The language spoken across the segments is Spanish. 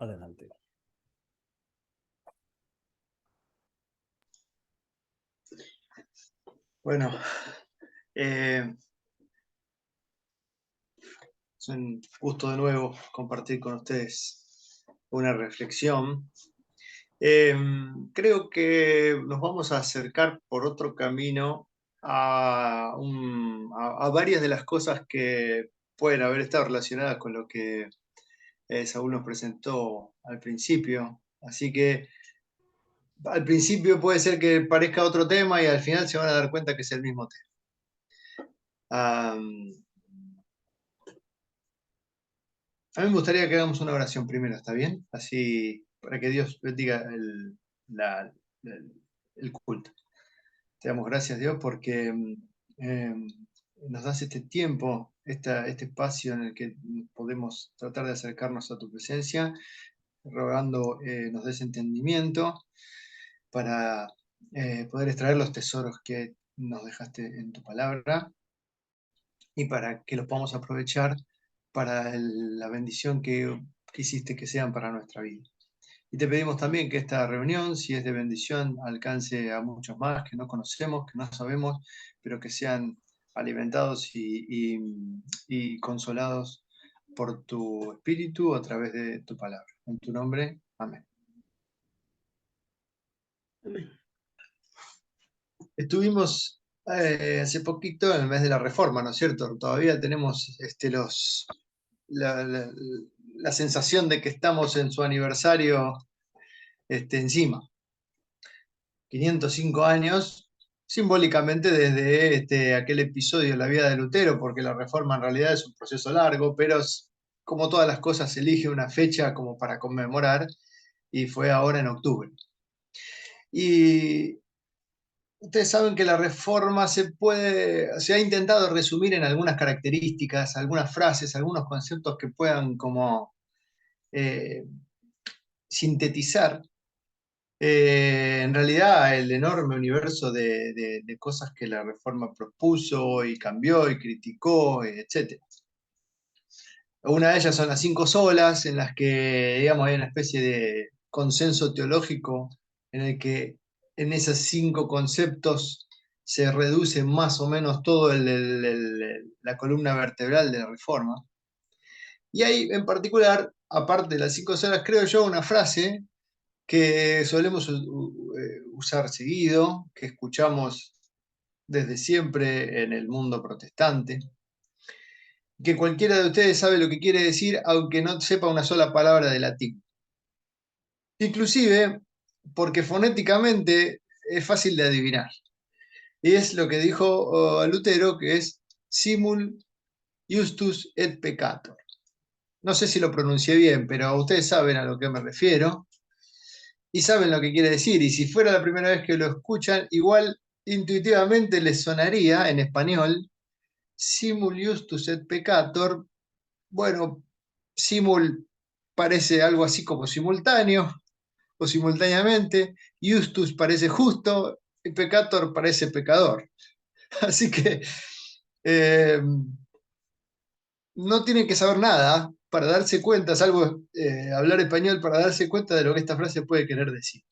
Adelante. Bueno, es un gusto de nuevo compartir con ustedes una reflexión. Creo que nos vamos a acercar por otro camino a varias de las cosas que pueden haber estado relacionadas con lo que Saúl nos presentó al principio. Así que al principio puede ser que parezca otro tema y al final se van a dar cuenta que es el mismo tema. A mí me gustaría que hagamos una oración primero, ¿está bien? Así, para que Dios bendiga el culto. Te damos gracias, Dios, porque eh, nos das este tiempo, este espacio en el que podemos tratar de acercarnos a tu presencia, rogando nos des entendimiento para poder extraer los tesoros que nos dejaste en tu palabra y para que los podamos aprovechar para la bendición que quisiste que sean para nuestra vida. Y te pedimos también que esta reunión, si es de bendición, alcance a muchos más que no conocemos, que no sabemos, pero que sean alimentados y consolados por tu espíritu a través de tu palabra. En tu nombre, amén. Estuvimos hace poquito en el mes de la Reforma, ¿no es cierto? Todavía tenemos la sensación de que estamos en su aniversario encima. 505 años, simbólicamente desde aquel episodio de la vida de Lutero, porque la Reforma en realidad es un proceso largo, pero como todas las cosas se elige una fecha como para conmemorar, y fue ahora en octubre. Y ustedes saben que la Reforma se ha intentado resumir en algunas características, algunas frases, algunos conceptos que puedan como sintetizar en realidad el enorme universo de cosas que la Reforma propuso y cambió y criticó, etc. Una de ellas son las 5 solas, en las que, digamos, hay una especie de consenso teológico en el que en esos 5 conceptos se reduce más o menos todo la columna vertebral de la Reforma. Y hay en particular, aparte de las 5 solas, creo yo, una frase que solemos usar seguido, que escuchamos desde siempre en el mundo protestante, que cualquiera de ustedes sabe lo que quiere decir, aunque no sepa una sola palabra de latín. Inclusive porque fonéticamente es fácil de adivinar. Y es lo que dijo Lutero, que es simul justus et peccator. No sé si lo pronuncié bien, pero ustedes saben a lo que me refiero y saben lo que quiere decir. Y si fuera la primera vez que lo escuchan, igual intuitivamente les sonaría en español simul justus et peccator. Bueno, simul parece algo así como simultáneo o simultáneamente, justus parece justo y peccator parece pecador. Así que no tienen que saber nada para darse cuenta, salvo hablar español, para darse cuenta de lo que esta frase puede querer decir.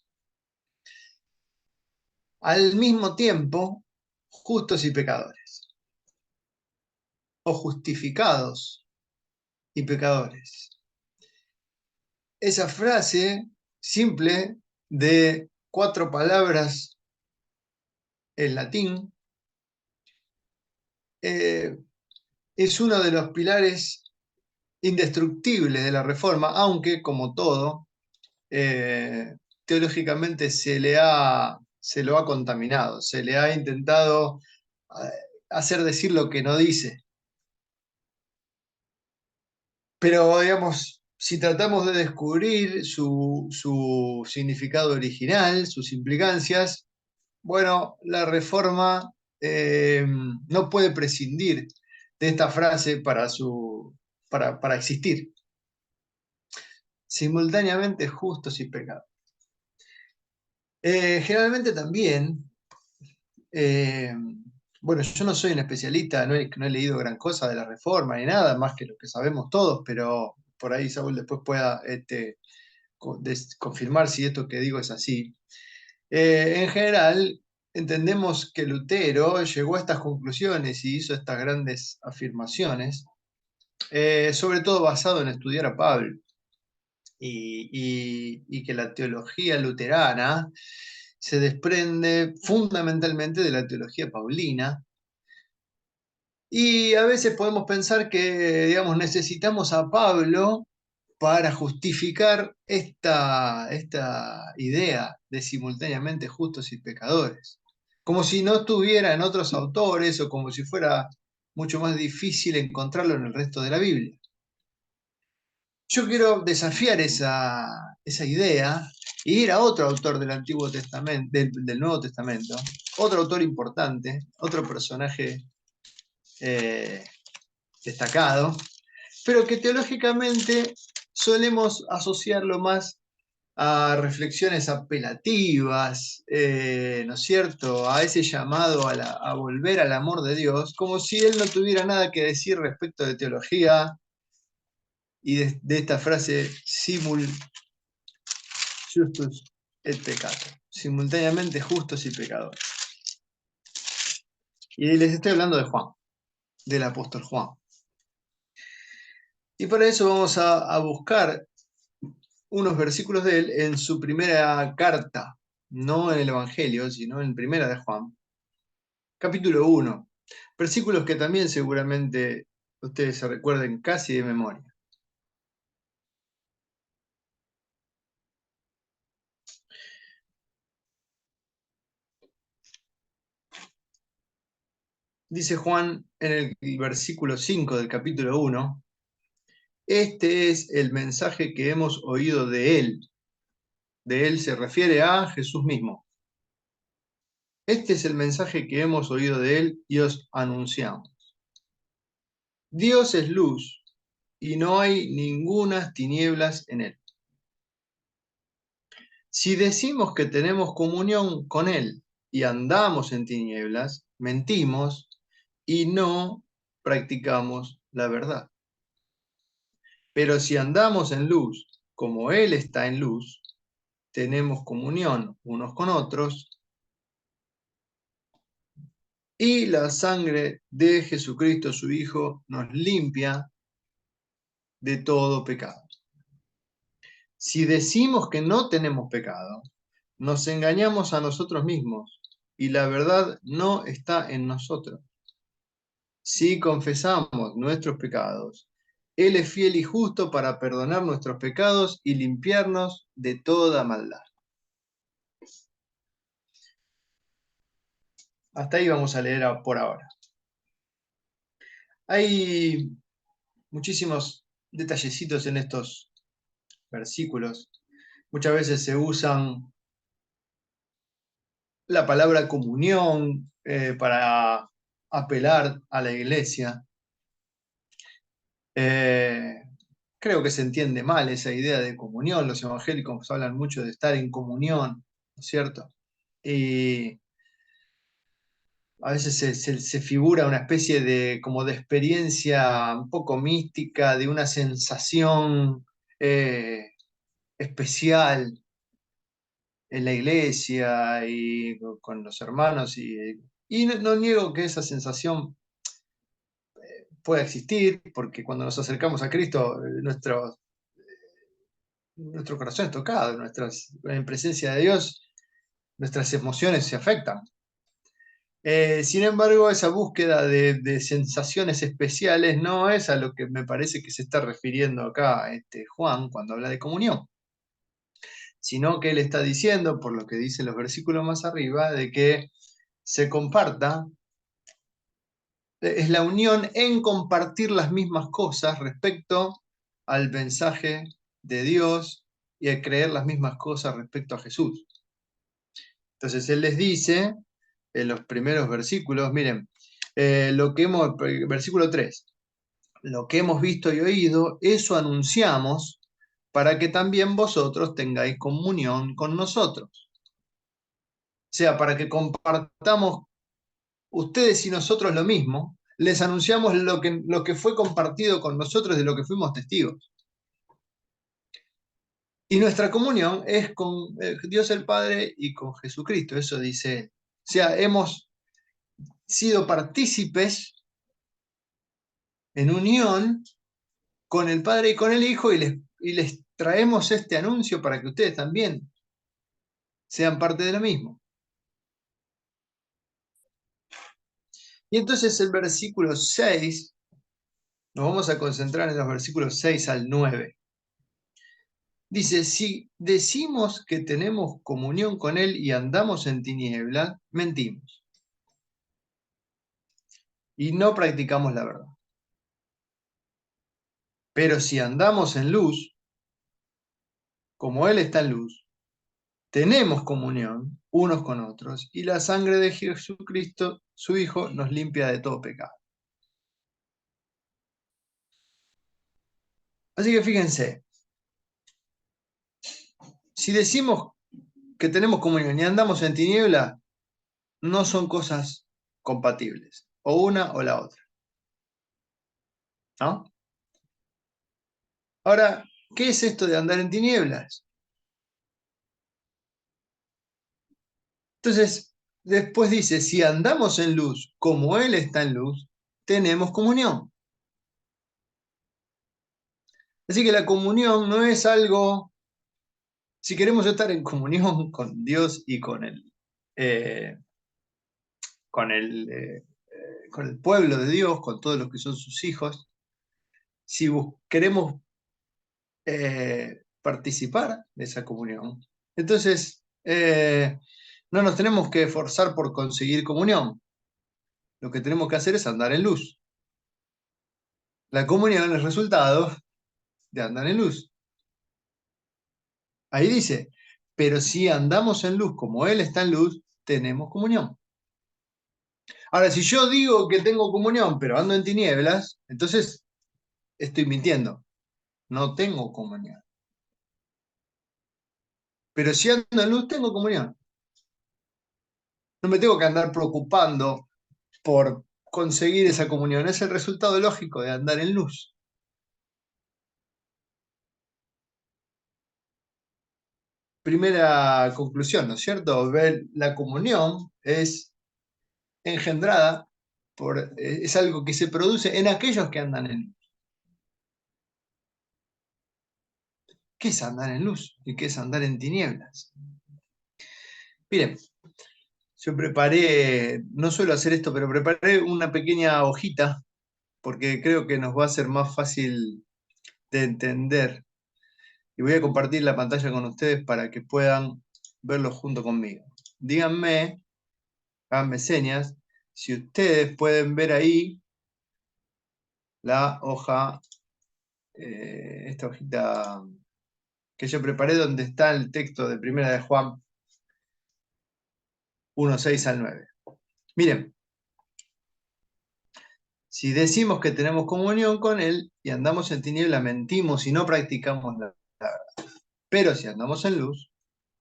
Al mismo tiempo, justos y pecadores, o justificados y pecadores. Esa frase simple de 4 palabras en latín es uno de los pilares indestructibles de la Reforma, aunque, como todo, teológicamente se lo ha contaminado, se le ha intentado hacer decir lo que no dice. Pero, digamos, si tratamos de descubrir su significado original, sus implicancias, bueno, la Reforma no puede prescindir de esta frase para existir. Simultáneamente justos y pecados. Generalmente también, bueno, yo no soy un especialista, no he leído gran cosa de la Reforma ni nada, más que lo que sabemos todos, pero por ahí Saúl después pueda confirmar si esto que digo es así. En general, entendemos que Lutero llegó a estas conclusiones y hizo estas grandes afirmaciones, sobre todo basado en estudiar a Pablo, y que la teología luterana se desprende fundamentalmente de la teología paulina. Y a veces podemos pensar que, digamos, necesitamos a Pablo para justificar esta idea de simultáneamente justos y pecadores. Como si no estuviera en otros autores o como si fuera mucho más difícil encontrarlo en el resto de la Biblia. Yo quiero desafiar esa idea e ir a otro autor del Antiguo Testamento, del Nuevo Testamento, otro autor importante, otro personaje eh, destacado, pero que teológicamente solemos asociarlo más a reflexiones apelativas, ¿no es cierto? A ese llamado a volver al amor de Dios, como si él no tuviera nada que decir respecto de teología y de esta frase simul justus et peccator, simultáneamente justos y pecadores. Y les estoy hablando de Juan, del apóstol Juan. Y para eso vamos a buscar unos versículos de él en su primera carta, no en el Evangelio, sino en primera de Juan, capítulo 1, versículos que también seguramente ustedes se recuerden casi de memoria. Dice Juan en el versículo 5 del capítulo 1, este es el mensaje que hemos oído de él. De él se refiere a Jesús mismo. Este es el mensaje que hemos oído de él y os anunciamos. Dios es luz y no hay ningunas tinieblas en él. Si decimos que tenemos comunión con él y andamos en tinieblas, mentimos y no practicamos la verdad. Pero si andamos en luz, como él está en luz, tenemos comunión unos con otros y la sangre de Jesucristo, su Hijo, nos limpia de todo pecado. Si decimos que no tenemos pecado, nos engañamos a nosotros mismos y la verdad no está en nosotros. Si confesamos nuestros pecados, Él es fiel y justo para perdonar nuestros pecados y limpiarnos de toda maldad. Hasta ahí vamos a leer por ahora. Hay muchísimos detallecitos en estos versículos. Muchas veces se usan la palabra comunión para apelar a la iglesia. Creo que se entiende mal esa idea de comunión. Los evangélicos hablan mucho de estar en comunión, ¿no es cierto? Y a veces se figura una especie de, como de experiencia un poco mística, de una sensación especial en la iglesia y con los hermanos. Y no niego que esa sensación pueda existir, porque cuando nos acercamos a Cristo, nuestro corazón es tocado, en presencia de Dios, nuestras emociones se afectan. Sin embargo, esa búsqueda de sensaciones especiales no es a lo que me parece que se está refiriendo acá Juan cuando habla de comunión, sino que él está diciendo, por lo que dicen los versículos más arriba, de que se comparta, es la unión en compartir las mismas cosas respecto al mensaje de Dios y a creer las mismas cosas respecto a Jesús. Entonces él les dice en los primeros versículos, miren, versículo 3, lo que hemos visto y oído, eso anunciamos para que también vosotros tengáis comunión con nosotros. O sea, para que compartamos ustedes y nosotros lo mismo, les anunciamos lo que fue compartido con nosotros, de lo que fuimos testigos. Y nuestra comunión es con Dios el Padre y con Jesucristo, eso dice él. O sea, hemos sido partícipes en unión con el Padre y con el Hijo y les traemos este anuncio para que ustedes también sean parte de lo mismo. Y entonces el versículo 6, nos vamos a concentrar en los versículos 6 al 9. Dice, si decimos que tenemos comunión con Él y andamos en tinieblas, mentimos y no practicamos la verdad. Pero si andamos en luz, como Él está en luz, tenemos comunión unos con otros y la sangre de Jesucristo, su Hijo, nos limpia de todo pecado. Así que fíjense, si decimos que tenemos comunión y andamos en tiniebla, no son cosas compatibles, o una o la otra, ¿no? Ahora, ¿qué es esto de andar en tinieblas? Entonces, después dice, si andamos en luz como Él está en luz, tenemos comunión. Así que la comunión no es algo, si queremos estar en comunión con Dios y eh, con el, eh, con el pueblo de Dios, con todos los que son sus hijos, si queremos participar de esa comunión, entonces no nos tenemos que esforzar por conseguir comunión. Lo que tenemos que hacer es andar en luz. La comunión es resultado de andar en luz. Ahí dice, pero si andamos en luz como Él está en luz, tenemos comunión. Ahora, si yo digo que tengo comunión, pero ando en tinieblas, entonces estoy mintiendo. No tengo comunión. Pero si ando en luz, tengo comunión. No me tengo que andar preocupando por conseguir esa comunión. Es el resultado lógico de andar en luz. Primera conclusión, ¿no es cierto? Ver la comunión es engendrada es algo que se produce en aquellos que andan en luz. ¿Qué es andar en luz? ¿Y qué es andar en tinieblas? Miren, yo preparé, no suelo hacer esto, pero preparé una pequeña hojita porque creo que nos va a ser más fácil de entender. Y voy a compartir la pantalla con ustedes para que puedan verlo junto conmigo. Díganme, háganme señas, si ustedes pueden ver ahí la hoja, esta hojita que yo preparé donde está el texto de Primera de Juan 1:6 al 9. Miren, si decimos que tenemos comunión con Él y andamos en tiniebla, mentimos y no practicamos la verdad. Pero si andamos en luz,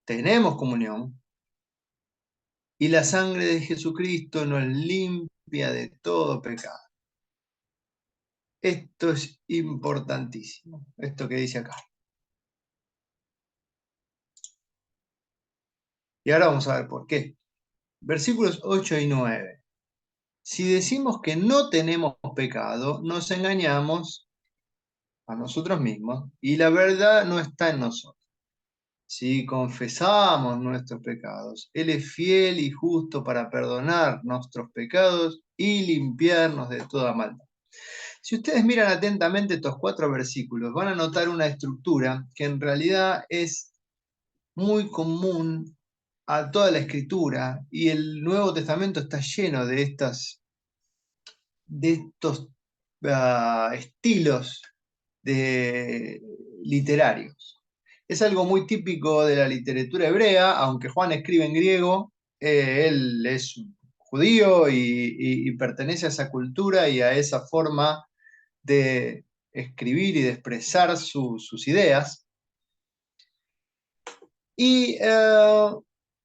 tenemos comunión y la sangre de Jesucristo nos limpia de todo pecado. Esto es importantísimo, esto que dice acá. Y ahora vamos a ver por qué. Versículos 8 y 9. Si decimos que no tenemos pecado, nos engañamos a nosotros mismos y la verdad no está en nosotros. Si confesamos nuestros pecados, Él es fiel y justo para perdonar nuestros pecados y limpiarnos de toda maldad. Si ustedes miran atentamente estos 4 versículos, van a notar una estructura que en realidad es muy común a toda la escritura y el Nuevo Testamento está lleno de estos estilos literarios. Es algo muy típico de la literatura hebrea, aunque Juan escribe en griego, él es judío y pertenece a esa cultura y a esa forma de escribir y de expresar sus ideas. Y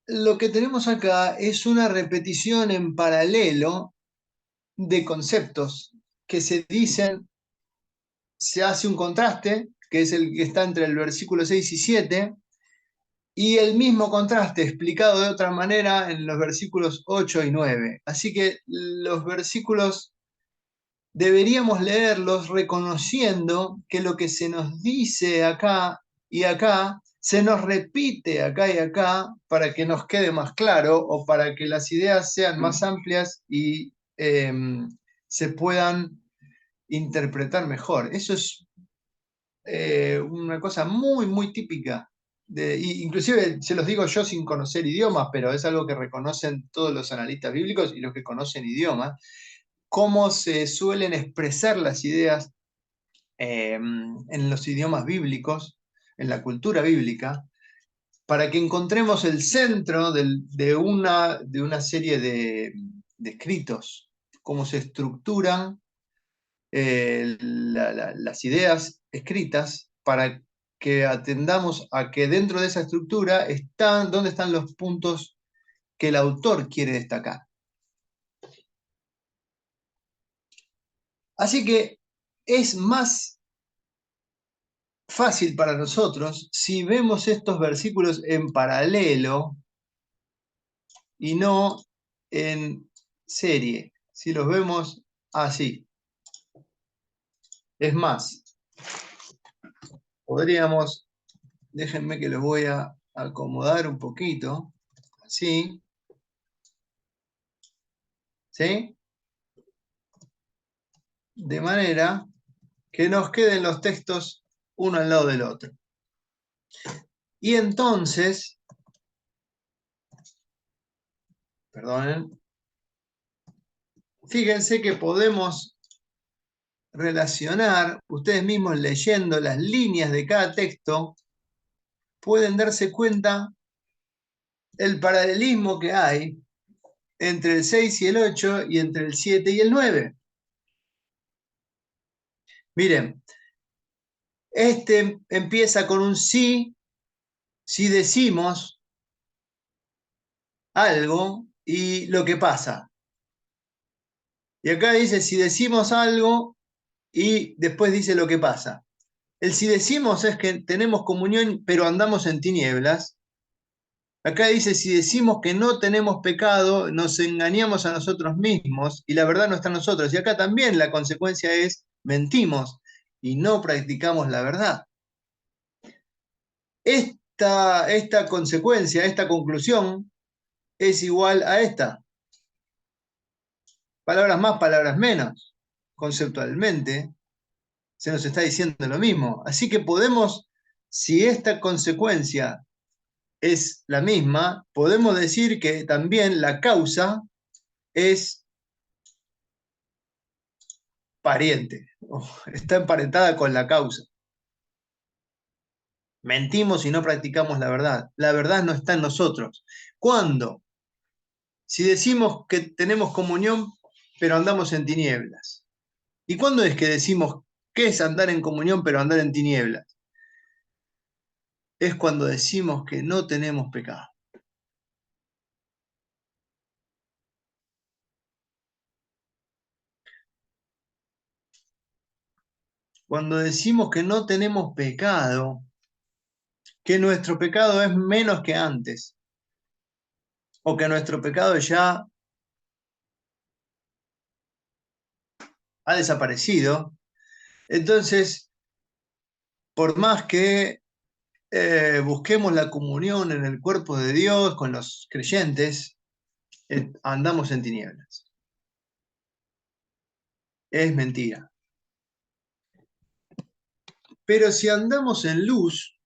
lo que tenemos acá es una repetición en paralelo de conceptos que se dicen, se hace un contraste que es el que está entre el versículo 6 y 7, y el mismo contraste explicado de otra manera en los versículos 8 y 9. Así que los versículos deberíamos leerlos reconociendo que lo que se nos dice acá y acá se nos repite acá y acá para que nos quede más claro o para que las ideas sean más amplias y se puedan interpretar mejor. Eso es una cosa muy, muy típica. Inclusive se los digo yo sin conocer idiomas, pero es algo que reconocen todos los analistas bíblicos y los que conocen idiomas, cómo se suelen expresar las ideas en los idiomas bíblicos, en la cultura bíblica, para que encontremos el centro de una serie de escritos, cómo se estructuran las ideas escritas para que atendamos a que dentro de esa estructura están, dónde están los puntos que el autor quiere destacar. Así que es más fácil para nosotros si vemos estos versículos en paralelo y no en serie, si los vemos así. Es más, podríamos, déjenme que los voy a acomodar un poquito, así, ¿sí? De manera que nos queden los textos uno al lado del otro. Y entonces, perdonen, fíjense que podemos relacionar, ustedes mismos leyendo las líneas de cada texto, pueden darse cuenta el paralelismo que hay entre el 6 y el 8 y entre el 7 y el 9. Miren, este empieza con un sí, si decimos algo y lo que pasa. Y acá dice si decimos algo y después dice lo que pasa. El si decimos es que tenemos comunión pero andamos en tinieblas. Acá dice si decimos que no tenemos pecado, nos engañamos a nosotros mismos y la verdad no está en nosotros. Y acá también la consecuencia es mentimos y no practicamos la verdad. Esta consecuencia, esta conclusión es igual a esta. Palabras más, palabras menos. Conceptualmente se nos está diciendo lo mismo. Así que podemos, si esta consecuencia es la misma, podemos decir que también la causa es pariente, está emparentada con la causa. Mentimos y no practicamos la verdad. La verdad no está en nosotros. ¿Cuándo? Si decimos que tenemos comunión, pero andamos en tinieblas. ¿Y cuándo es que decimos qué es andar en comunión, pero andar en tinieblas? Es cuando decimos que no tenemos pecado. Cuando decimos que no tenemos pecado, que nuestro pecado es menos que antes, o que nuestro pecado ya ha desaparecido, entonces, por más que busquemos la comunión en el cuerpo de Dios con los creyentes, andamos en tinieblas. Es mentira. Pero si andamos en luz,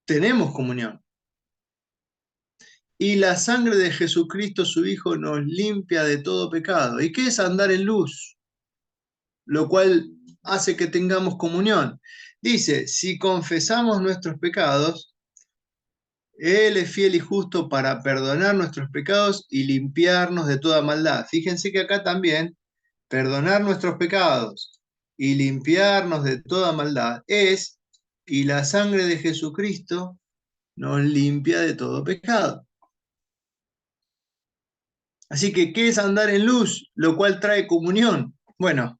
tenemos comunión. Y la sangre de Jesucristo, su Hijo, nos limpia de todo pecado. ¿Y qué es andar en luz? Lo cual hace que tengamos comunión. Dice, si confesamos nuestros pecados, Él es fiel y justo para perdonar nuestros pecados y limpiarnos de toda maldad. Fíjense que acá también, perdonar nuestros pecados y limpiarnos de toda maldad es, y la sangre de Jesucristo nos limpia de todo pecado. Así que, ¿qué es andar en luz? Lo cual trae comunión. Bueno,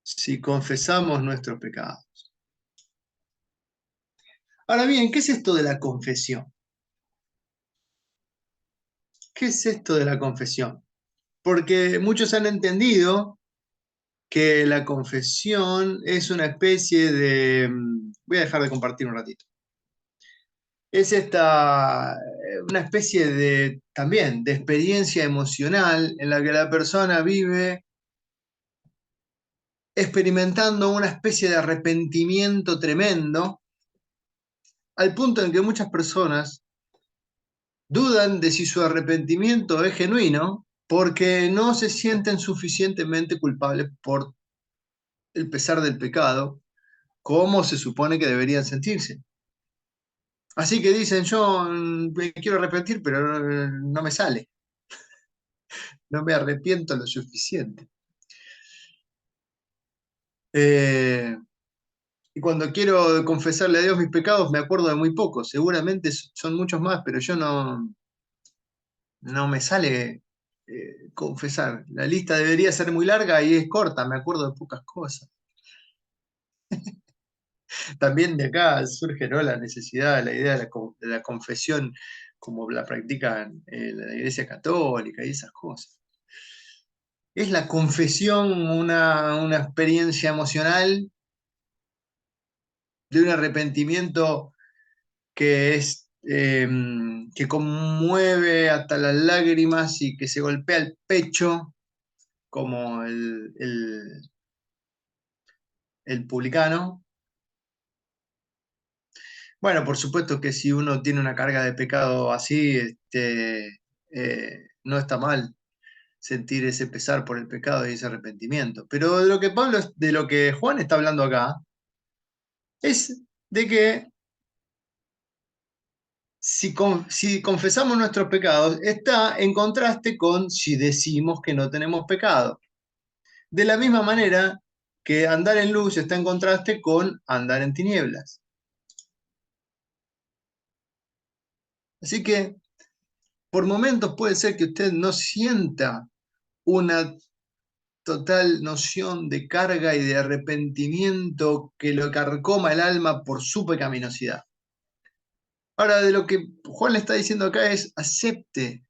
si confesamos nuestros pecados. Ahora bien, ¿qué es esto de la confesión? ¿Qué es esto de la confesión? Porque muchos han entendido que la confesión es una especie de... Voy a dejar de compartir un ratito. Es una especie de, también, de experiencia emocional en la que la persona vive experimentando una especie de arrepentimiento tremendo, al punto en que muchas personas dudan de si su arrepentimiento es genuino porque no se sienten suficientemente culpables por el pesar del pecado como se supone que deberían sentirse. Así que dicen, yo me quiero arrepentir, pero no me sale, no me arrepiento lo suficiente. Eh, y cuando quiero confesarle a Dios mis pecados, me acuerdo de muy pocos. Seguramente son muchos más, pero yo no me sale confesar. La lista debería ser muy larga y es corta, me acuerdo de pocas cosas. También de acá surge, ¿no?, la necesidad, la idea de la confesión como la practican la Iglesia Católica y esas cosas. ¿Es la confesión una experiencia emocional de un arrepentimiento que que conmueve hasta las lágrimas y que se golpea el pecho como el publicano? Bueno, por supuesto que si uno tiene una carga de pecado así, no está mal sentir ese pesar por el pecado y ese arrepentimiento. Pero de lo que Juan está hablando acá, es de que si confesamos nuestros pecados, está en contraste con si decimos que no tenemos pecado. De la misma manera que andar en luz está en contraste con andar en tinieblas. Así que por momentos puede ser que usted no sienta una total noción de carga y de arrepentimiento que lo carcoma el alma por su pecaminosidad. Ahora, de lo que Juan le está diciendo acá es: acepte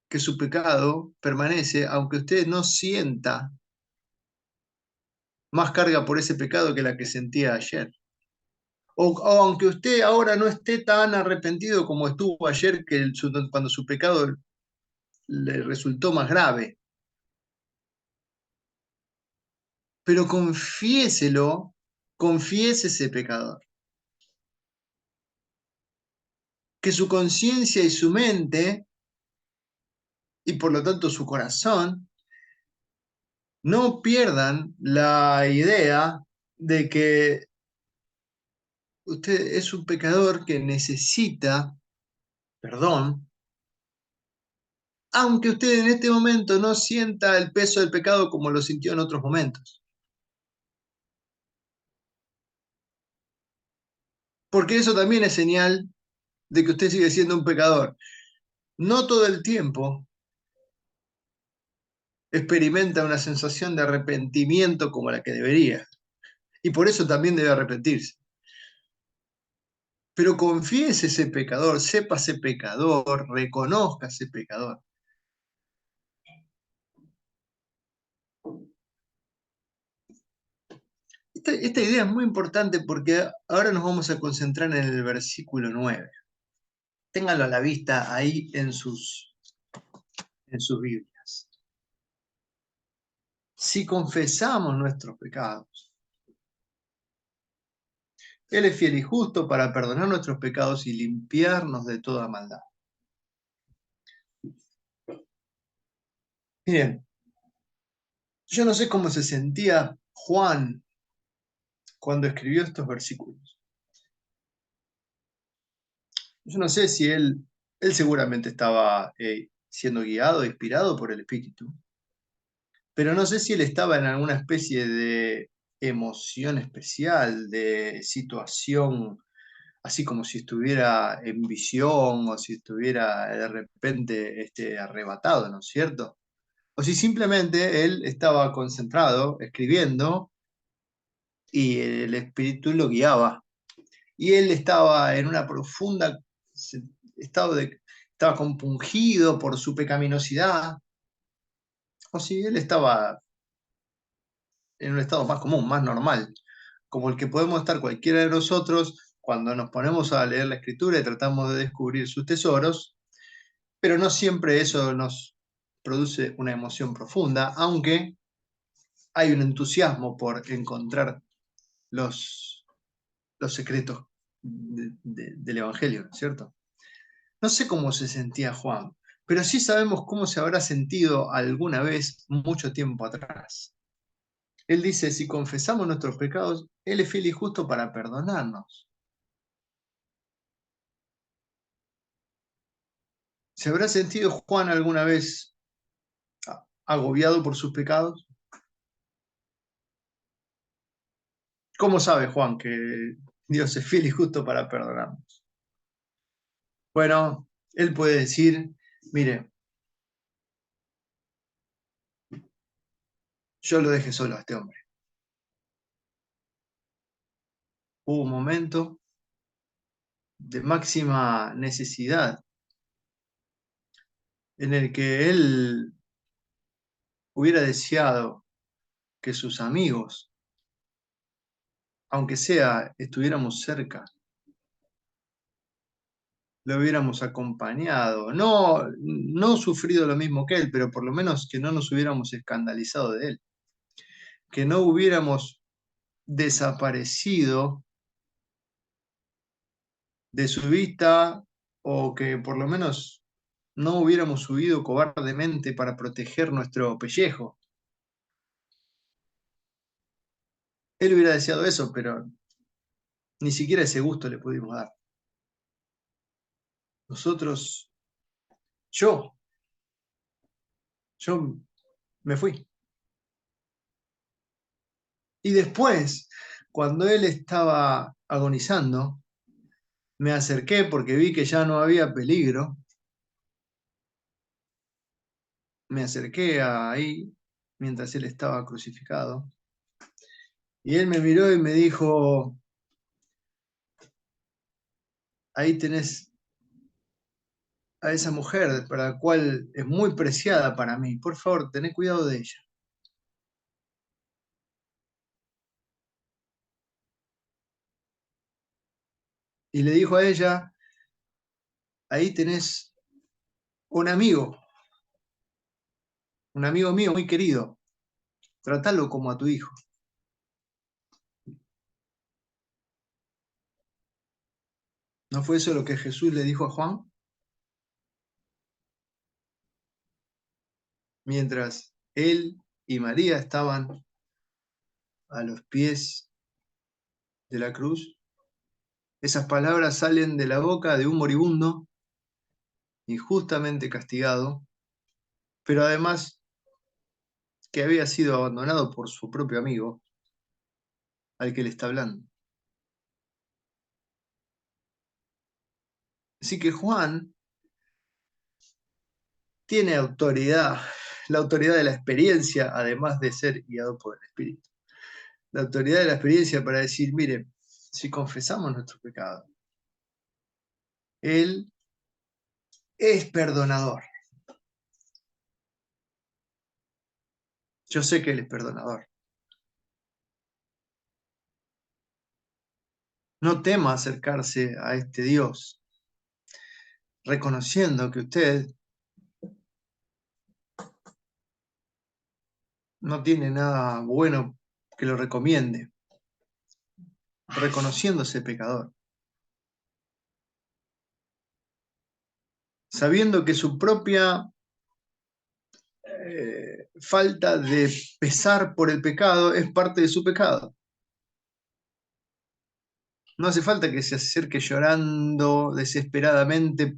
que su pecado permanece, aunque usted no sienta más carga por ese pecado que la que sentía ayer. O aunque usted ahora no esté tan arrepentido como estuvo ayer, cuando su pecado le resultó más grave. Pero confiese ese pecador. Que su conciencia y su mente, y por lo tanto su corazón, no pierdan la idea de que usted es un pecador que necesita perdón, aunque usted en este momento no sienta el peso del pecado como lo sintió en otros momentos. Porque eso también es señal de que usted sigue siendo un pecador. No todo el tiempo experimenta una sensación de arrepentimiento como la que debería. Y por eso también debe arrepentirse. Pero confiese ese pecador, sepa ese pecador, reconozca ese pecador. Esta idea es muy importante porque ahora nos vamos a concentrar en el versículo 9. Ténganlo a la vista ahí en sus Biblias. Si confesamos nuestros pecados, Él es fiel y justo para perdonar nuestros pecados y limpiarnos de toda maldad. Miren, yo no sé cómo se sentía Juan cuando escribió estos versículos. Yo no sé si él seguramente estaba siendo guiado, inspirado por el Espíritu, pero no sé si él estaba en alguna especie de emoción especial, de situación, así como si estuviera en visión o si estuviera de repente arrebatado, ¿no es cierto? o si simplemente él estaba concentrado, escribiendo, y el Espíritu lo guiaba. Y él estaba en una profunda estado de, estaba compungido por su pecaminosidad, o si él estaba en un estado más común, más normal, como el que podemos estar cualquiera de nosotros cuando nos ponemos a leer la Escritura y tratamos de descubrir sus tesoros, pero no siempre eso nos produce una emoción profunda, aunque hay un entusiasmo por encontrar los, los secretos del Evangelio, ¿cierto? No sé cómo se sentía Juan, pero sí sabemos cómo se habrá sentido alguna vez mucho tiempo atrás. Él dice, si confesamos nuestros pecados, Él es fiel y justo para perdonarnos. ¿Se habrá sentido Juan alguna vez agobiado por sus pecados? ¿Cómo sabe Juan que Dios es fiel y justo para perdonarnos? Bueno, él puede decir, mire, yo lo dejé solo a este hombre. Hubo un momento de máxima necesidad en el que él hubiera deseado que sus amigos, aunque sea estuviéramos cerca, lo hubiéramos acompañado, no sufrido lo mismo que él, pero por lo menos que no nos hubiéramos escandalizado de él, que no hubiéramos desaparecido de su vista o que por lo menos no hubiéramos huido cobardemente para proteger nuestro pellejo. Él hubiera deseado eso, pero ni siquiera ese gusto le pudimos dar. Nosotros, yo, yo me fui. Y después, cuando él estaba agonizando, me acerqué porque vi que ya no había peligro. Me acerqué ahí mientras él estaba crucificado. Y él me miró y me dijo, ahí tenés a esa mujer para la cual es muy preciada para mí. Por favor, tené cuidado de ella. Y le dijo a ella, ahí tenés un amigo mío muy querido. Tratalo como a tu hijo. ¿No fue eso lo que Jesús le dijo a Juan? Mientras él y María estaban a los pies de la cruz. Esas palabras salen de la boca de un moribundo injustamente castigado, pero además que había sido abandonado por su propio amigo al que le está hablando. Así que Juan tiene autoridad, la autoridad de la experiencia, además de ser guiado por el Espíritu. La autoridad de la experiencia para decir, mire, si confesamos nuestro pecado, Él es perdonador. Yo sé que Él es perdonador. No tema acercarse a este Dios, reconociendo que usted no tiene nada bueno que lo recomiende, reconociéndose pecador, sabiendo que su propia falta de pesar por el pecado es parte de su pecado. No hace falta que se acerque llorando desesperadamente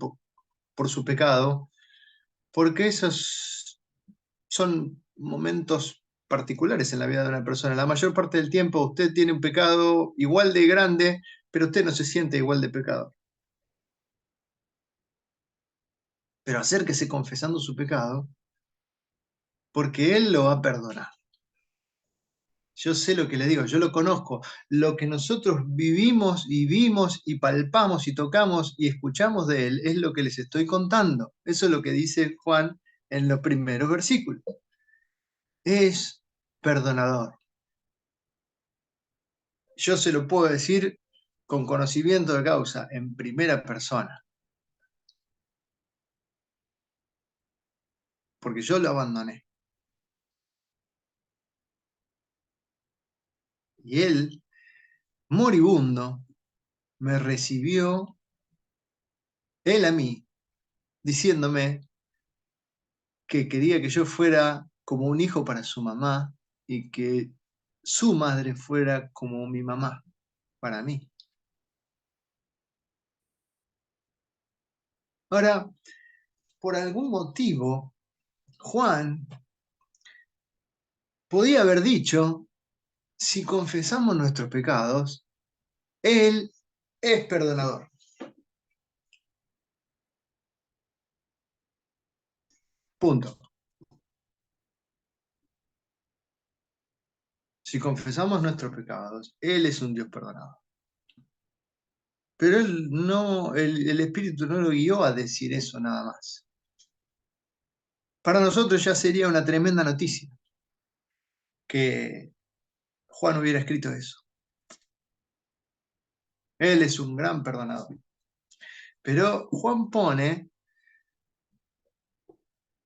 por su pecado, porque esos son momentos particulares en la vida de una persona. La mayor parte del tiempo usted tiene un pecado igual de grande, pero usted no se siente igual de pecador. Pero acérquese confesando su pecado porque Él lo va a perdonar. Yo sé lo que le digo, yo lo conozco. Lo que nosotros vivimos y vimos y palpamos y tocamos y escuchamos de Él es lo que les estoy contando. Eso es lo que dice Juan en los primeros versículos. Es perdonador. Yo se lo puedo decir con conocimiento de causa, en primera persona, porque yo lo abandoné. Y Él, moribundo, me recibió, Él a mí, diciéndome que quería que yo fuera como un hijo para su mamá y que su madre fuera como mi mamá para mí. Ahora, por algún motivo, Juan podía haber dicho, si confesamos nuestros pecados, Él es perdonador. Punto. Si confesamos nuestros pecados, Él es un Dios perdonador. Pero él no, el Espíritu no lo guió a decir eso nada más. Para nosotros ya sería una tremenda noticia que Juan hubiera escrito eso. Él es un gran perdonador. Pero Juan pone,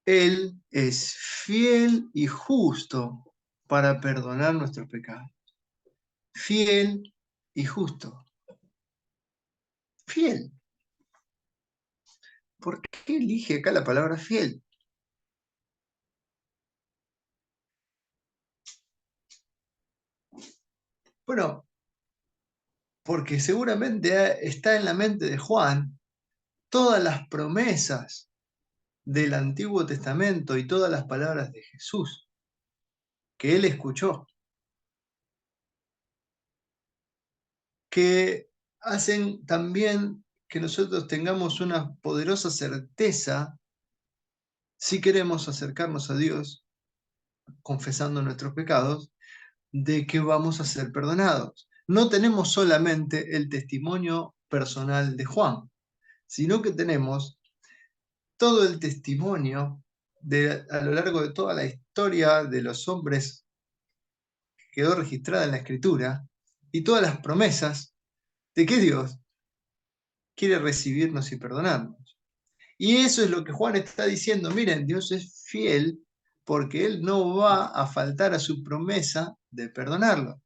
Él es fiel y justo para perdonar nuestros pecados. Fiel y justo. Fiel. ¿Por qué elige acá la palabra fiel? Bueno, porque seguramente está en la mente de Juan todas las promesas del Antiguo Testamento y todas las palabras de Jesús que él escuchó, que hacen también que nosotros tengamos una poderosa certeza si queremos acercarnos a Dios confesando nuestros pecados, de que vamos a ser perdonados. No tenemos solamente el testimonio personal de Juan, sino que tenemos todo el testimonio a lo largo de toda la historia de los hombres que quedó registrada en la Escritura y todas las promesas de que Dios quiere recibirnos y perdonarnos. Y eso es lo que Juan está diciendo. Miren, Dios es fiel porque Él no va a faltar a su promesa de perdonarlo.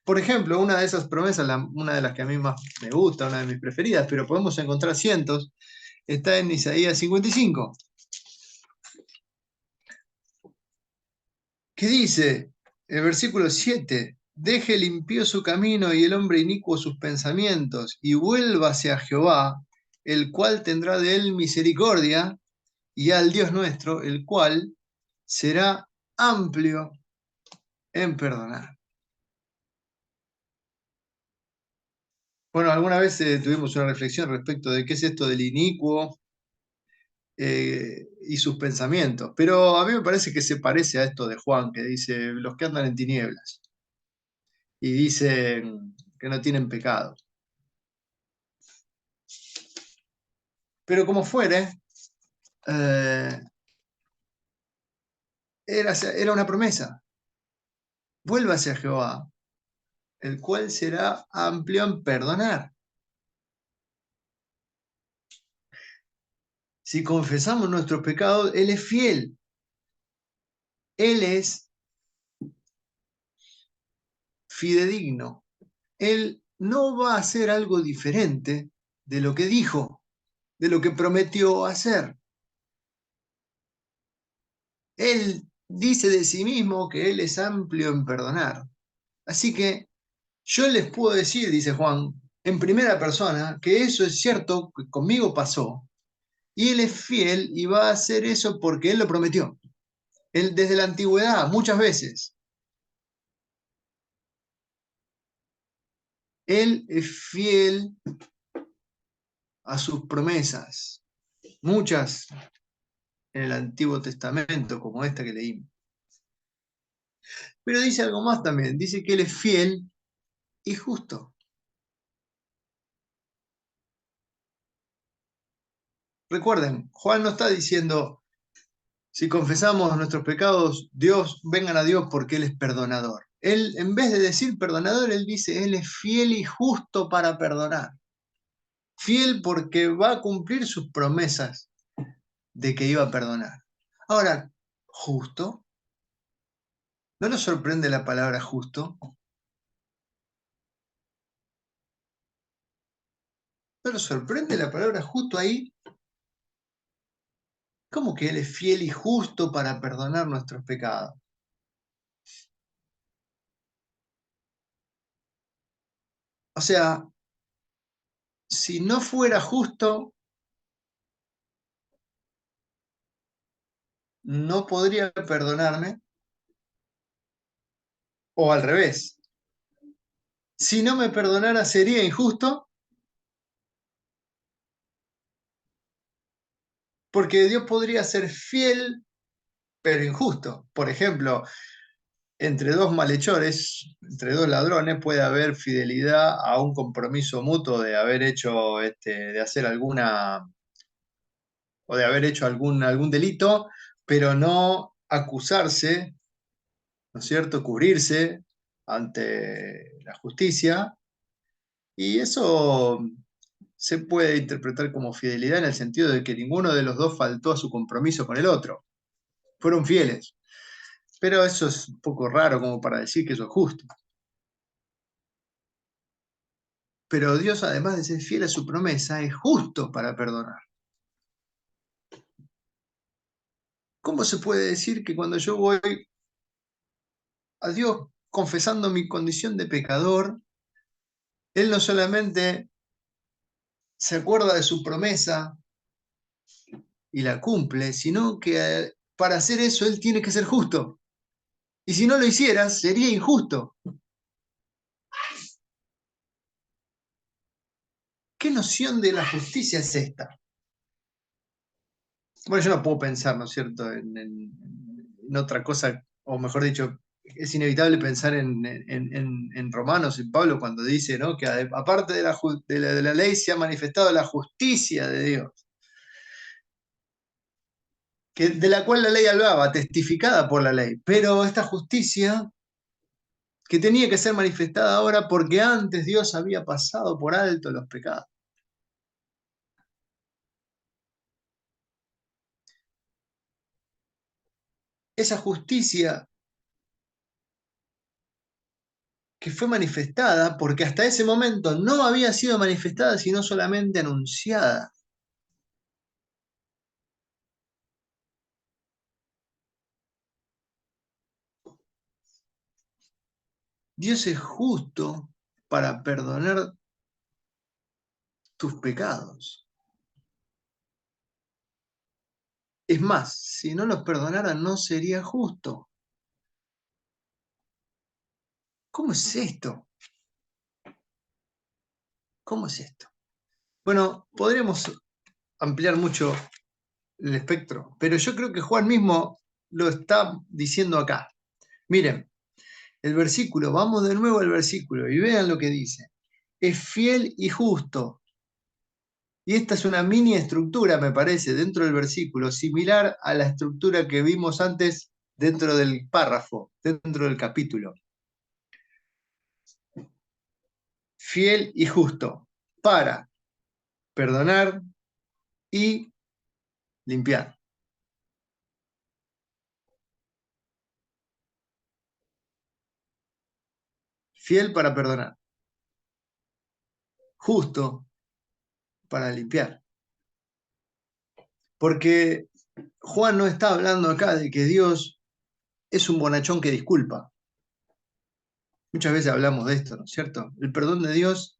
Por ejemplo, una de esas promesas, una de las que a mí más me gusta, una de mis preferidas, pero podemos encontrar cientos, está en Isaías 55, que dice, el versículo 7, deje el impío su camino y el hombre inicuo sus pensamientos, y vuélvase a Jehová, el cual tendrá de él misericordia, y al Dios nuestro, el cual será amplio en perdonar. Bueno, alguna vez tuvimos una reflexión respecto de qué es esto del inicuo y sus pensamientos, pero a mí me parece que se parece a esto de Juan, que dice los que andan en tinieblas y dicen que no tienen pecado. Pero como fuere, eh, era una promesa. Vuélvase a Jehová, el cual será amplio en perdonar. Si confesamos nuestros pecados, Él es fiel. Él es fidedigno. Él no va a hacer algo diferente de lo que dijo, de lo que prometió hacer. Él dice de sí mismo que Él es amplio en perdonar. Así que yo les puedo decir, dice Juan, en primera persona, que eso es cierto, que conmigo pasó, y Él es fiel y va a hacer eso porque Él lo prometió. Él desde la antigüedad, muchas veces, Él es fiel a sus promesas, muchas en el Antiguo Testamento, como esta que leímos. Pero dice algo más también, dice que Él es fiel y justo. Recuerden, Juan no está diciendo, si confesamos nuestros pecados, vengan a Dios porque Él es perdonador. Él, en vez de decir perdonador, Él dice, Él es fiel y justo para perdonar. Fiel porque va a cumplir sus promesas de que iba a perdonar. Ahora, justo, ¿no nos sorprende la palabra justo? ¿No nos sorprende la palabra justo ahí? ¿Cómo que Él es fiel y justo para perdonar nuestros pecados? O sea, si no fuera justo, no podría perdonarme, o al revés. Si no me perdonara, sería injusto, porque Dios podría ser fiel, pero injusto. Por ejemplo, entre dos malhechores, entre dos ladrones, puede haber fidelidad a un compromiso mutuo de haber hecho, de hacer alguna, o de haber hecho algún delito, pero no acusarse, ¿no es cierto?, cubrirse ante la justicia, y eso se puede interpretar como fidelidad en el sentido de que ninguno de los dos faltó a su compromiso con el otro, fueron fieles, pero eso es un poco raro como para decir que eso es justo. Pero Dios, además de ser fiel a su promesa, es justo para perdonar. ¿Cómo se puede decir que cuando yo voy a Dios confesando mi condición de pecador, Él no solamente se acuerda de su promesa y la cumple, sino que para hacer eso Él tiene que ser justo? Y si no lo hiciera, sería injusto. ¿Qué noción de la justicia es esta? Bueno, yo no puedo pensar, ¿no es cierto?, en otra cosa, o mejor dicho, es inevitable pensar en Romanos, en Pablo, cuando dice, ¿no?, que aparte de la ley se ha manifestado la justicia de Dios, de la cual la ley hablaba, testificada por la ley. Pero esta justicia que tenía que ser manifestada ahora porque antes Dios había pasado por alto los pecados. Esa justicia que fue manifestada porque hasta ese momento no había sido manifestada, sino solamente anunciada. Dios es justo para perdonar tus pecados. Es más, si no los perdonara, no sería justo. ¿Cómo es esto? ¿Cómo es esto? Bueno, podríamos ampliar mucho el espectro, pero yo creo que Juan mismo lo está diciendo acá. Miren, el versículo, vamos de nuevo al versículo y vean lo que dice. Es fiel y justo. Y esta es una mini estructura, me parece, dentro del versículo, similar a la estructura que vimos antes dentro del párrafo, dentro del capítulo. Fiel y justo para perdonar y limpiar. Fiel para perdonar. Justo para limpiar. Porque Juan no está hablando acá de que Dios es un bonachón que disculpa. Muchas veces hablamos de esto, ¿no es cierto? El perdón de Dios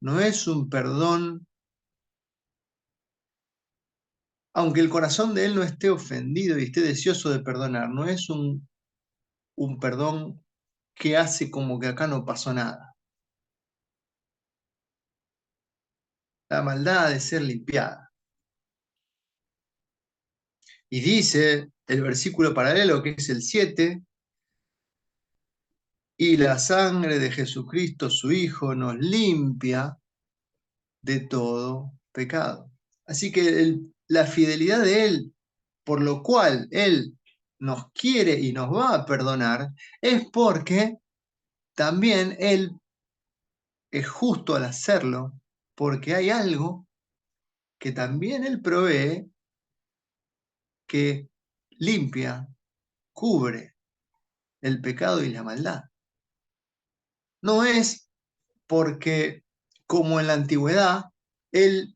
no es un perdón, aunque el corazón de Él no esté ofendido y esté deseoso de perdonar, no es un perdón que hace como que acá no pasó nada. La maldad ha de ser limpiada. Y dice el versículo paralelo, que es el 7, Y la sangre de Jesucristo, su Hijo, nos limpia de todo pecado. Así que la fidelidad de Él, por lo cual Él nos quiere y nos va a perdonar, es porque también Él es justo al hacerlo, porque hay algo que también Él provee que limpia, cubre el pecado y la maldad. No es porque, como en la antigüedad, Él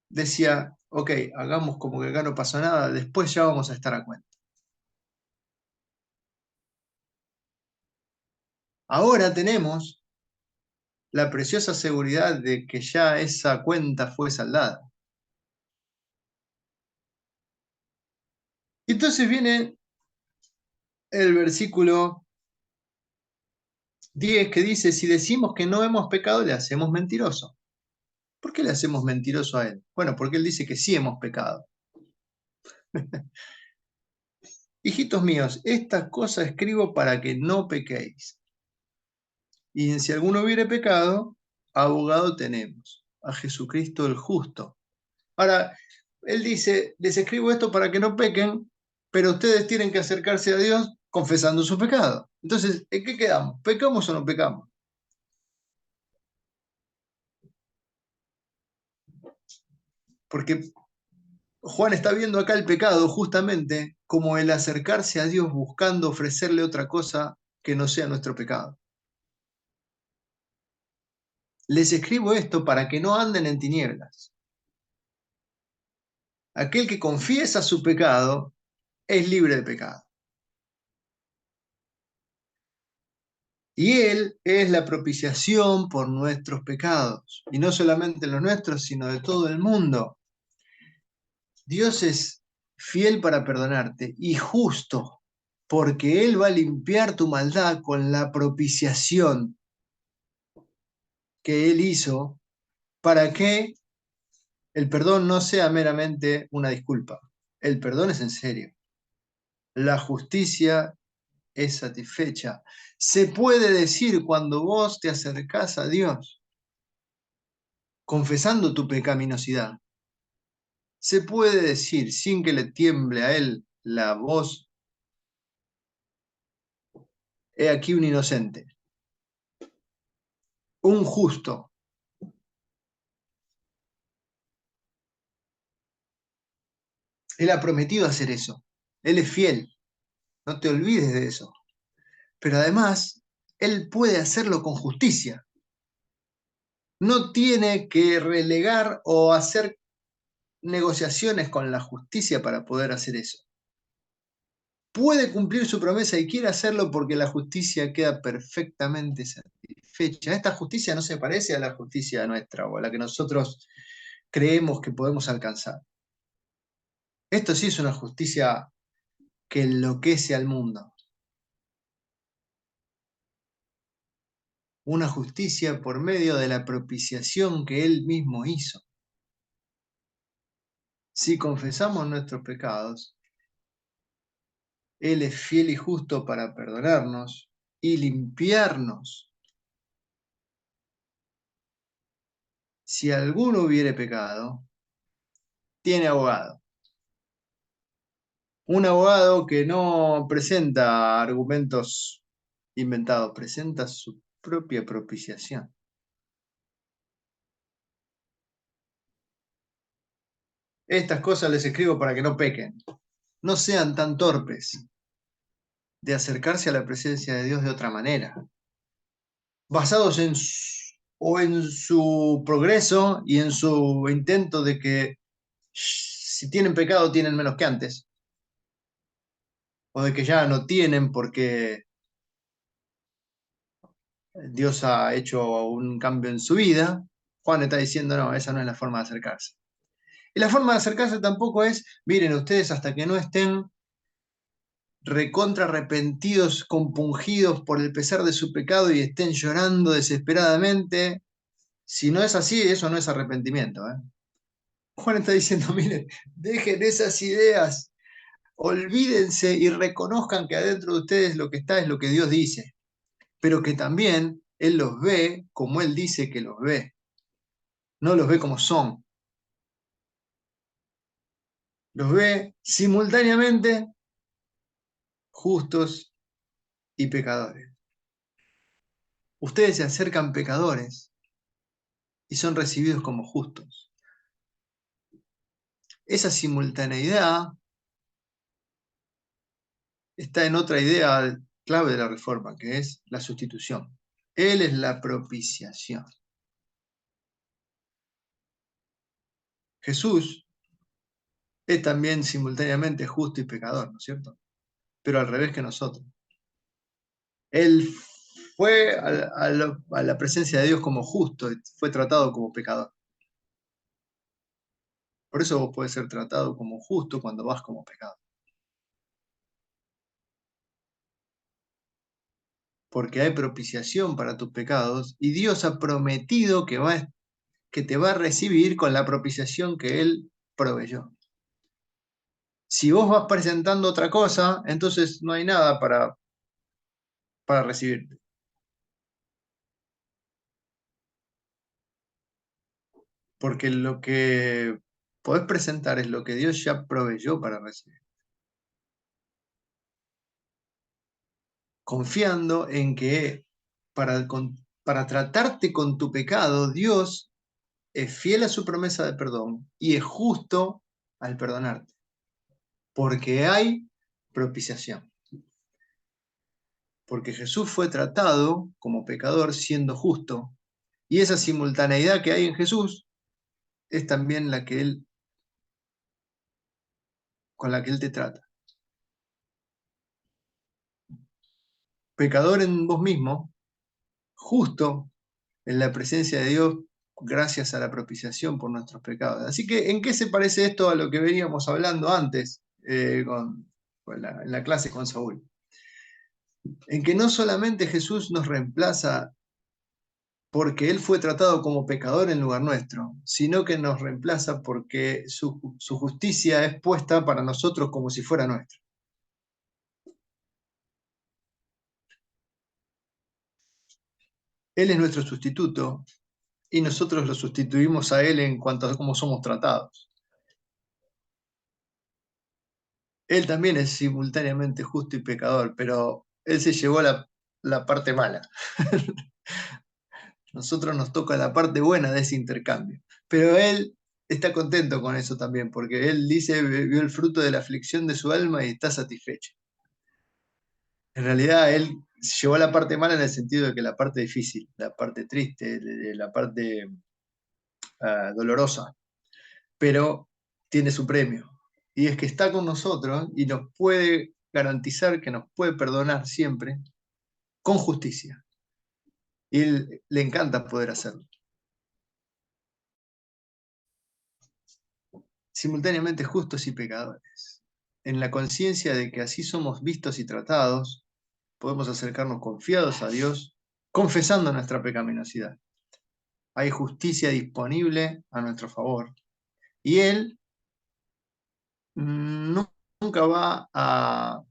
decía, ok, hagamos como que acá no pasó nada, después ya vamos a estar a cuenta. Ahora tenemos la preciosa seguridad de que ya esa cuenta fue saldada. Entonces viene el versículo 10 que dice, si decimos que no hemos pecado, le hacemos mentiroso. ¿Por qué le hacemos mentiroso a él? Bueno, porque él dice que sí hemos pecado. Hijitos míos, esta cosa escribo para que no pequéis. Y si alguno hubiere pecado, abogado tenemos, a Jesucristo el justo. Ahora, él dice, les escribo esto para que no pequen, pero ustedes tienen que acercarse a Dios confesando su pecado. Entonces, ¿en qué quedamos? ¿Pecamos o no pecamos? Porque Juan está viendo acá el pecado justamente como el acercarse a Dios buscando ofrecerle otra cosa que no sea nuestro pecado. Les escribo esto para que no anden en tinieblas. Aquel que confiesa su pecado es libre de pecado. Y Él es la propiciación por nuestros pecados. Y no solamente los nuestros, sino de todo el mundo. Dios es fiel para perdonarte y justo, porque Él va a limpiar tu maldad con la propiciación que Él hizo para que el perdón no sea meramente una disculpa. El perdón es en serio. La justicia es satisfecha. Se puede decir cuando vos te acercás a Dios, confesando tu pecaminosidad, se puede decir sin que le tiemble a Él la voz, he aquí un inocente, un justo. Él ha prometido hacer eso. Él es fiel. No te olvides de eso. Pero además, Él puede hacerlo con justicia. No tiene que relegar o hacer negociaciones con la justicia para poder hacer eso. Puede cumplir su promesa y quiere hacerlo porque la justicia queda perfectamente satisfecha. Esta justicia no se parece a la justicia nuestra o a la que nosotros creemos que podemos alcanzar. Esto sí es una justicia que enloquece al mundo. Una justicia por medio de la propiciación que Él mismo hizo. Si confesamos nuestros pecados, Él es fiel y justo para perdonarnos y limpiarnos. Si alguno hubiere pecado, tiene abogado. Un abogado que no presenta argumentos inventados, presenta su propia propiciación. Estas cosas les escribo para que no pequen. No sean tan torpes de acercarse a la presencia de Dios de otra manera, basados en su progreso y en su intento de que si tienen pecado tienen menos que antes, o de que ya no tienen porque Dios ha hecho un cambio en su vida. Juan está diciendo, no, esa no es la forma de acercarse. Y la forma de acercarse tampoco es, miren, ustedes hasta que no estén recontra arrepentidos, compungidos por el pesar de su pecado y estén llorando desesperadamente. Si no es así, eso no es arrepentimiento. Juan está diciendo, miren, dejen esas ideas, olvídense y reconozcan que adentro de ustedes lo que está es lo que Dios dice, pero que también Él los ve como Él dice que los ve, no los ve como son. Los ve simultáneamente justos y pecadores. Ustedes se acercan pecadores y son recibidos como justos. Esa simultaneidad está en otra idea clave de la Reforma, que es la sustitución. Él es la propiciación. Jesús es también simultáneamente justo y pecador, ¿no es cierto? Pero al revés que nosotros. Él fue a la presencia de Dios como justo, fue tratado como pecador. Por eso vos podés ser tratado como justo cuando vas como pecador. Porque hay propiciación para tus pecados y Dios ha prometido que te va a recibir con la propiciación que Él proveyó. Si vos vas presentando otra cosa, entonces no hay nada para recibirte. Porque lo que podés presentar es lo que Dios ya proveyó para recibir. Confiando en que para tratarte con tu pecado, Dios es fiel a su promesa de perdón y es justo al perdonarte. Porque hay propiciación. Porque Jesús fue tratado como pecador siendo justo. Y esa simultaneidad que hay en Jesús es también con la que Él te trata. Pecador en vos mismo, justo en la presencia de Dios, gracias a la propiciación por nuestros pecados. Así que, ¿en qué se parece esto a lo que veníamos hablando antes en la clase con Saúl? En que no solamente Jesús nos reemplaza porque Él fue tratado como pecador en lugar nuestro, sino que nos reemplaza porque su justicia es puesta para nosotros como si fuera nuestra. Él es nuestro sustituto y nosotros lo sustituimos a Él en cuanto a cómo somos tratados. Él también es simultáneamente justo y pecador, pero Él se llevó la parte mala. Nosotros nos toca la parte buena de ese intercambio. Pero Él está contento con eso también, porque Él dice, vio el fruto de la aflicción de su alma y está satisfecho. En realidad, Él llevó la parte mala en el sentido de que la parte difícil, la parte triste, la parte dolorosa, pero tiene su premio. Y es que está con nosotros y nos puede garantizar que nos puede perdonar siempre con justicia. Y Él le encanta poder hacerlo. Simultáneamente justos y pecadores. En la conciencia de que así somos vistos y tratados, podemos acercarnos confiados a Dios, confesando nuestra pecaminosidad. Hay justicia disponible a nuestro favor. Y Él nunca va a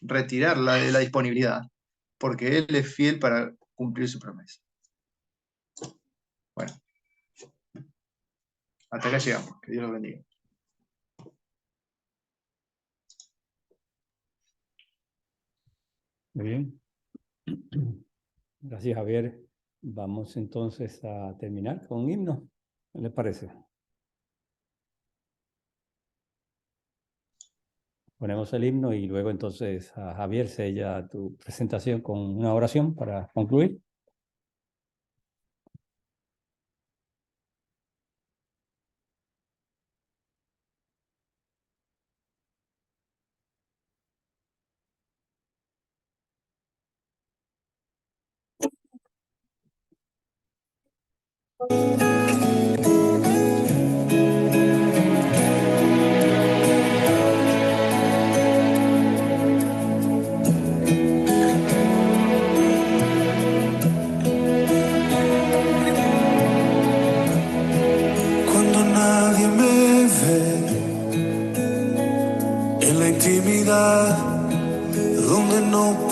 retirarla de la disponibilidad, porque Él es fiel para cumplir su promesa. Bueno, hasta acá llegamos. Que Dios los bendiga. Muy bien. Gracias, Javier. Vamos entonces a terminar con un himno. ¿Qué les parece? Ponemos el himno y luego entonces a Javier sella tu presentación con una oración para concluir. Cuando nadie me ve en la intimidad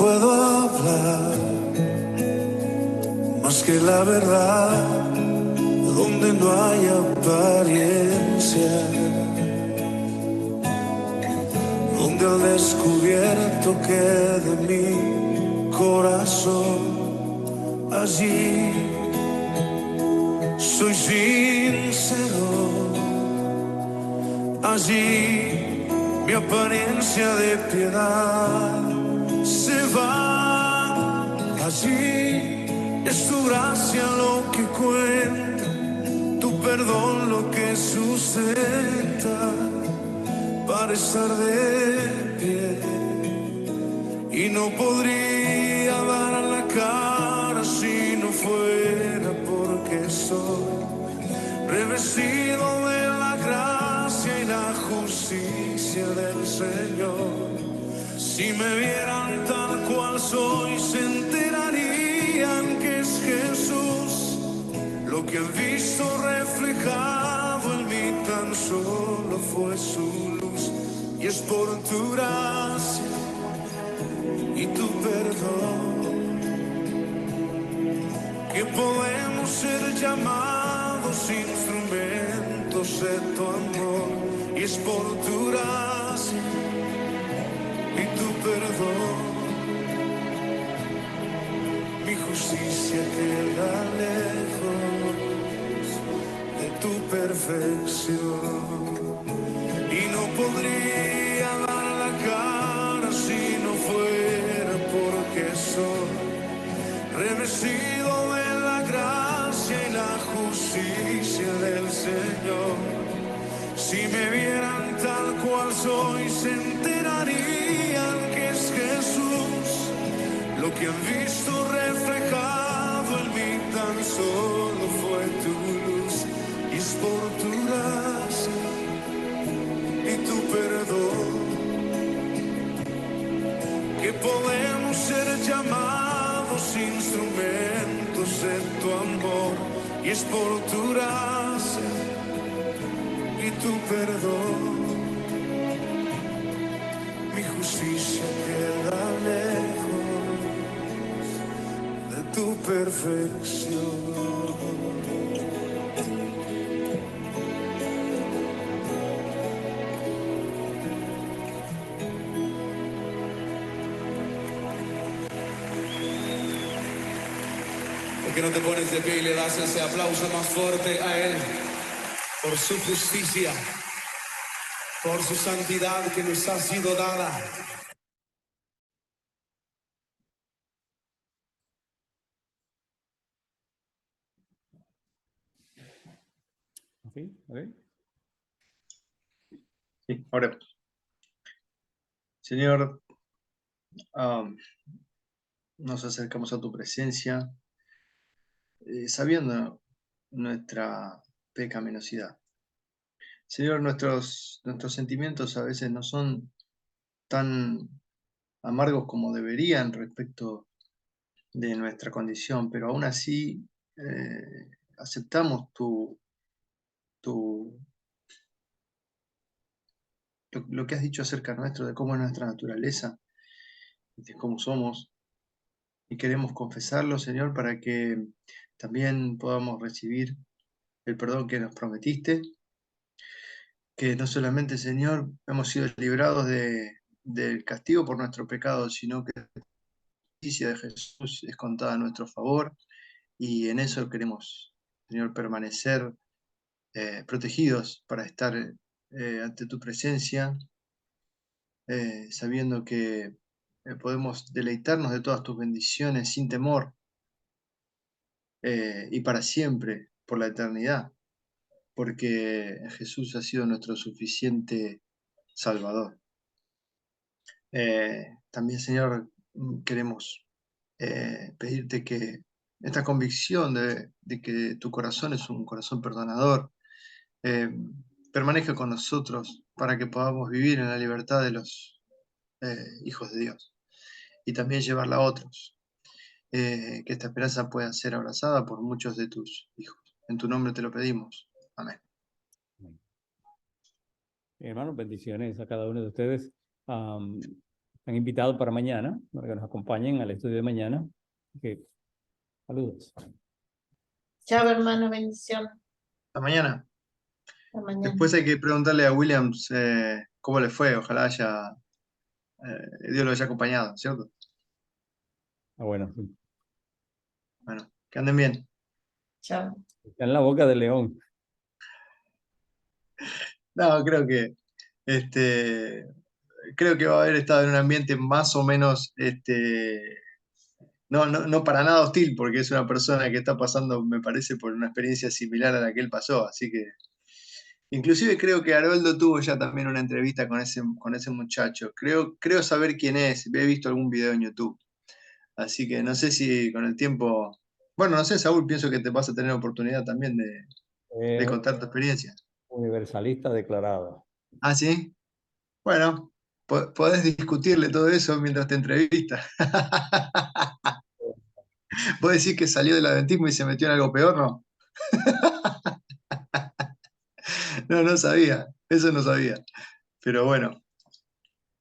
puedo hablar más que la verdad, donde no hay apariencia, donde al descubierto quede mi corazón, allí soy sincero, allí mi apariencia de piedad se va, allí es tu gracia lo que cuenta, tu perdón lo que sustenta para estar de pie. Y no podría dar la cara si no fuera porque soy revestido de la gracia y la justicia del Señor. Si me vieran tal cual soy, se enterarían que es Jesús. Lo que han visto reflejado en mí tan solo fue su luz. Y es por tu gracia y tu perdón que podemos ser llamados instrumentos de tu amor. Y es por tu gracia y tu perdón, mi justicia queda lejos de tu perfección. Y no podría dar la cara si no fuera porque soy revestido de la gracia y la justicia del Señor. Si me vieran tal cual soy, se enterarían que es Jesús. Lo que han visto reflejado en mí tan solo fue tu luz. Y es por tu gracia y tu perdón que podemos ser llamados instrumentos de tu amor. Y es por tu gracia y tu perdón, mi justicia queda lejos de tu perfección. ¿Por qué no te pones de pie y le das ese aplauso más fuerte a Él? Por su justicia, por su santidad que nos ha sido dada. ¿Sí? ¿Okay? Sí, oremos. Señor, nos acercamos a tu presencia sabiendo nuestra pecaminosidad. Señor, nuestros sentimientos a veces no son tan amargos como deberían respecto de nuestra condición, pero aún así aceptamos lo que has dicho acerca nuestro, de cómo es nuestra naturaleza, de cómo somos, y queremos confesarlo, Señor, para que también podamos recibir el perdón que nos prometiste, que no solamente, Señor, hemos sido librados del castigo por nuestro pecado, sino que la justicia de Jesús es contada a nuestro favor, y en eso queremos, Señor, permanecer protegidos para estar ante tu presencia, sabiendo que podemos deleitarnos de todas tus bendiciones sin temor y para siempre, por la eternidad, porque Jesús ha sido nuestro suficiente Salvador. También, Señor, queremos pedirte que esta convicción de que tu corazón es un corazón perdonador, permanezca con nosotros para que podamos vivir en la libertad de los hijos de Dios y también llevarla a otros. Que esta esperanza pueda ser abrazada por muchos de tus hijos. En tu nombre te lo pedimos. Amén. Hermanos, bendiciones a cada uno de ustedes. han invitado para mañana, para que nos acompañen al estudio de mañana. Saludos. Chao, hermano, bendición. Hasta mañana. Hasta mañana. Después hay que preguntarle a Williams cómo le fue. Ojalá Dios lo haya acompañado, ¿cierto? Bueno, Bueno, que anden bien. Chao. está en la boca del león. No, creo que va a haber estado en un ambiente más o menos, no para nada hostil, porque es una persona que está pasando, me parece, por una experiencia similar a la que él pasó, así que, inclusive creo que Haroldo tuvo ya también una entrevista con ese muchacho, creo saber quién es, he visto algún video en YouTube, así que no sé si con el tiempo, bueno, no sé, Saúl, pienso que te vas a tener oportunidad también de contar tu experiencia. Universalista declarado. ¿Ah, sí? Bueno, podés discutirle todo eso mientras te entrevista. ¿Vos decís que salió del adventismo y se metió en algo peor, no? No, no sabía. Eso no sabía. Pero bueno,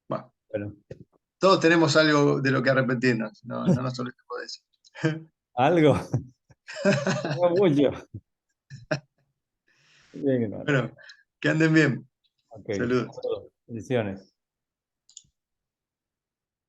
Bueno, todos tenemos algo de lo que arrepentirnos. No nos olvidemos de eso. algo. No mucho. Bien, hermano. Bueno, que anden bien. Ok. Saludos. Bendiciones.